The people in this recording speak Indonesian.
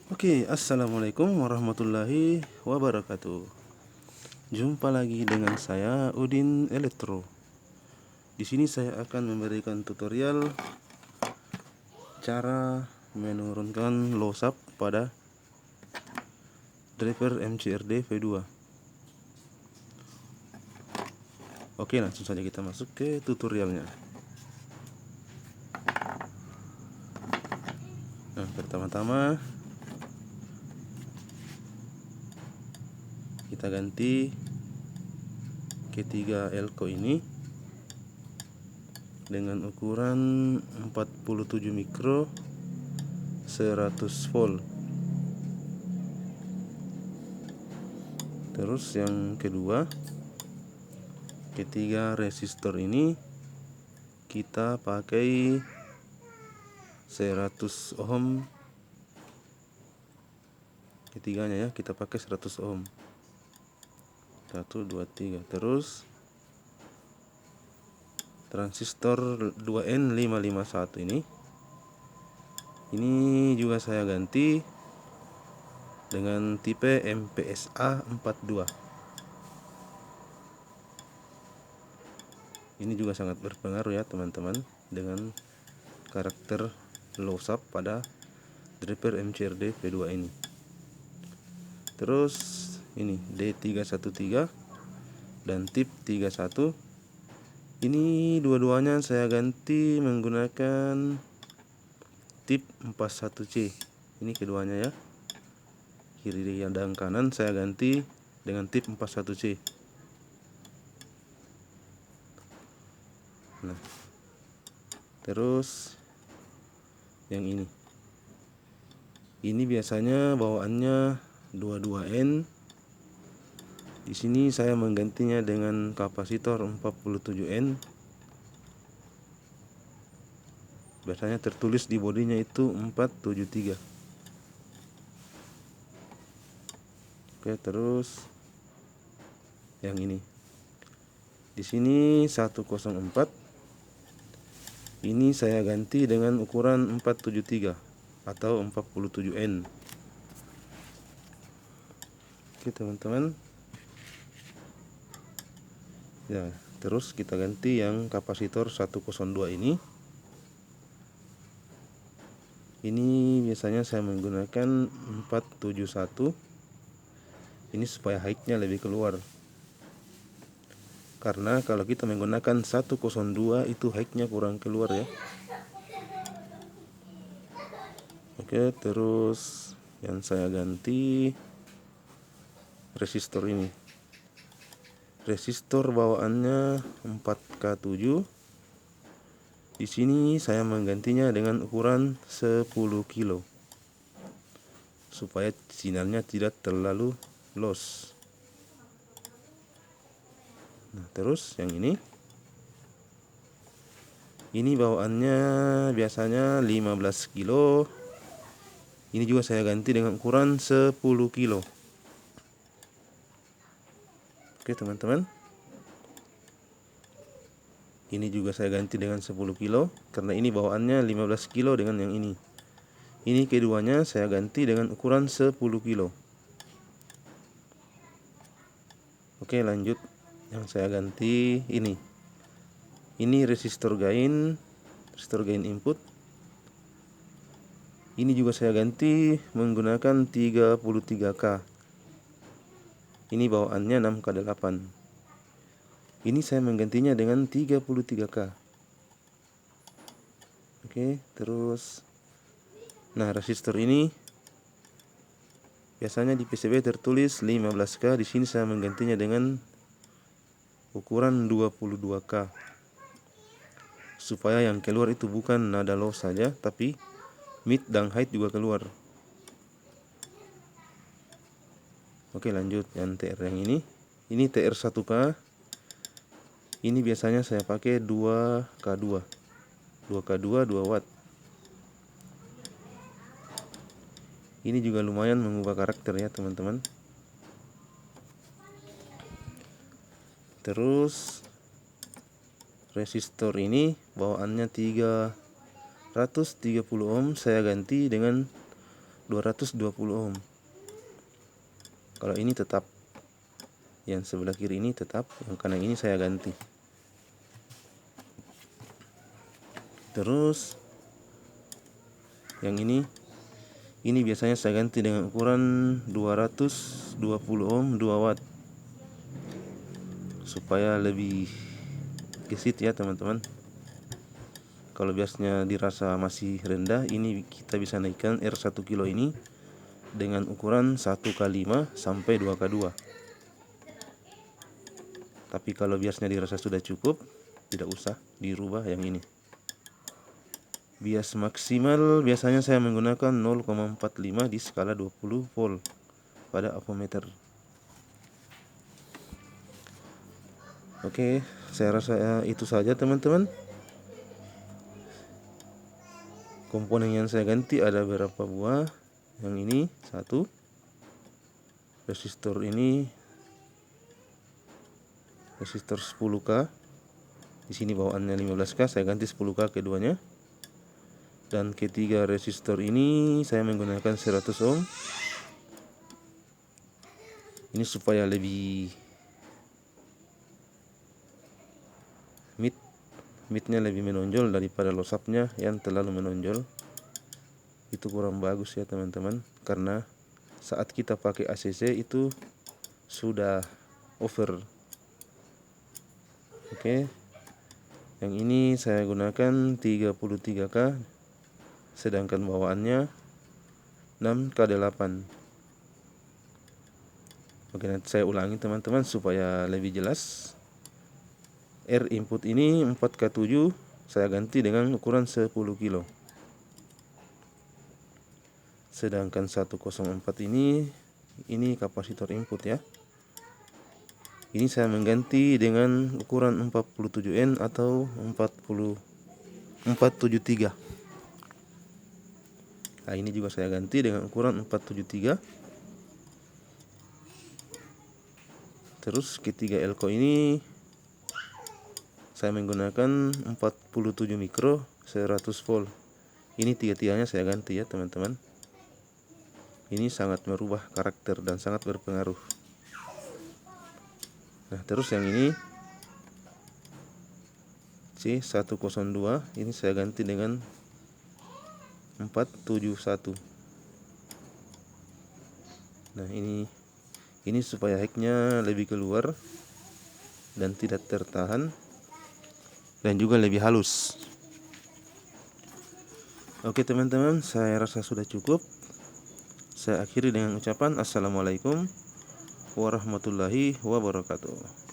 Oke, assalamualaikum warahmatullahi wabarakatuh. Jumpa lagi dengan saya Udin Elektro. Di sini saya akan memberikan tutorial cara menurunkan low sub pada driver MCRD V2. Oke, langsung saja kita masuk ke tutorialnya. Nah, pertama-tama kita ganti ketiga elko ini dengan ukuran 47 mikro 100 volt. Terus yang kedua, ketiga resistor ini kita pakai 100 ohm. Ketiganya ya, kita pakai 100 ohm. 1 2 3. Terus transistor 2N551 ini juga saya ganti dengan tipe MPSA 42. Ini juga sangat berpengaruh ya teman-teman dengan karakter low sub pada driver MCRD V2 ini. Terus ini D313 dan tip 31. Ini dua-duanya saya ganti menggunakan tip 41C. Ini keduanya ya. Kiri dan kanan saya ganti dengan tip 41C. Nah, terus yang ini biasanya bawaannya 22N. Di sini saya menggantinya dengan kapasitor 47N. Biasanya tertulis di bodinya itu 473. Oke, terus yang ini. Di sini 104. Ini saya ganti dengan ukuran 473 atau 47N. Oke, teman-teman. Ya, terus kita ganti yang kapasitor 102 ini. Ini biasanya saya menggunakan 471. Ini supaya height-nya lebih keluar. Karena kalau kita menggunakan 102 itu height-nya kurang keluar ya. Oke, terus yang saya ganti resistor ini. Resistor bawaannya 4K7. Di sini saya menggantinya dengan ukuran 10 kilo supaya sinyalnya tidak terlalu loss. Nah, terus yang ini bawaannya biasanya 15 kilo. Ini juga saya ganti dengan ukuran 10 kilo. Oke, teman-teman. Ini juga saya ganti dengan 10 kilo karena ini bawaannya 15 kilo dengan yang ini. Ini keduanya saya ganti dengan ukuran 10 kilo. Oke, lanjut. Yang saya ganti ini. Ini resistor gain input. Ini juga saya ganti menggunakan 33K. Ini bawaannya 6K8. Ini saya menggantinya dengan 33K. Oke, terus nah, resistor ini biasanya di PCB tertulis 15K. Di sini saya menggantinya dengan ukuran 22K. Supaya yang keluar itu bukan nada low saja, tapi mid dan height juga keluar. Oke, lanjut yang TR yang ini. Ini TR1K. Ini biasanya saya pakai 2K2. 2K2 2 watt. Ini juga lumayan mengubah karakter ya, teman-teman. Terus resistor ini bawaannya 330 ohm, saya ganti dengan 220 ohm. Kalau ini tetap, yang sebelah kiri ini tetap, yang kanan ini saya ganti. Terus yang ini biasanya saya ganti dengan ukuran 220 ohm 2 watt supaya lebih gesit ya teman-teman. Kalau biasanya dirasa masih rendah, ini kita bisa naikkan R1 kilo ini dengan ukuran 1x5 sampai 2x2. Tapi kalau biasanya dirasa sudah cukup, tidak usah dirubah yang ini. Bias maksimal biasanya saya menggunakan 0,45 di skala 20 volt pada avometer. Oke, saya rasa itu saja teman-teman. Komponen yang saya ganti ada beberapa buah. Yang ini satu, resistor ini resistor 10K. Di sini bawaannya 15K, saya ganti 10K keduanya. Dan ketiga resistor ini saya menggunakan 100 ohm. Ini supaya lebih midnya lebih menonjol daripada losapnya yang terlalu menonjol. Itu kurang bagus ya teman-teman, karena saat kita pakai ACC itu sudah over. Oke, yang ini saya gunakan 33K, sedangkan bawaannya 6K8. Oke, nanti saya ulangi teman-teman supaya lebih jelas. R input ini 4K7 saya ganti dengan ukuran 10 kilo. Sedangkan 104 ini kapasitor input ya. Ini saya mengganti dengan ukuran 47N atau 473. Nah, ini juga saya ganti dengan ukuran 473. Terus ketiga elko ini saya menggunakan 47 mikro 100 volt. Ini tiga-tiganya saya ganti ya teman-teman. Ini sangat merubah karakter dan sangat berpengaruh. Nah, terus yang ini C102, ini saya ganti dengan 471. Nah, ini supaya hecknya lebih keluar dan tidak tertahan, dan juga lebih halus. Oke teman-teman, saya rasa sudah cukup. Saya akhiri dengan ucapan Assalamualaikum warahmatullahi wabarakatuh.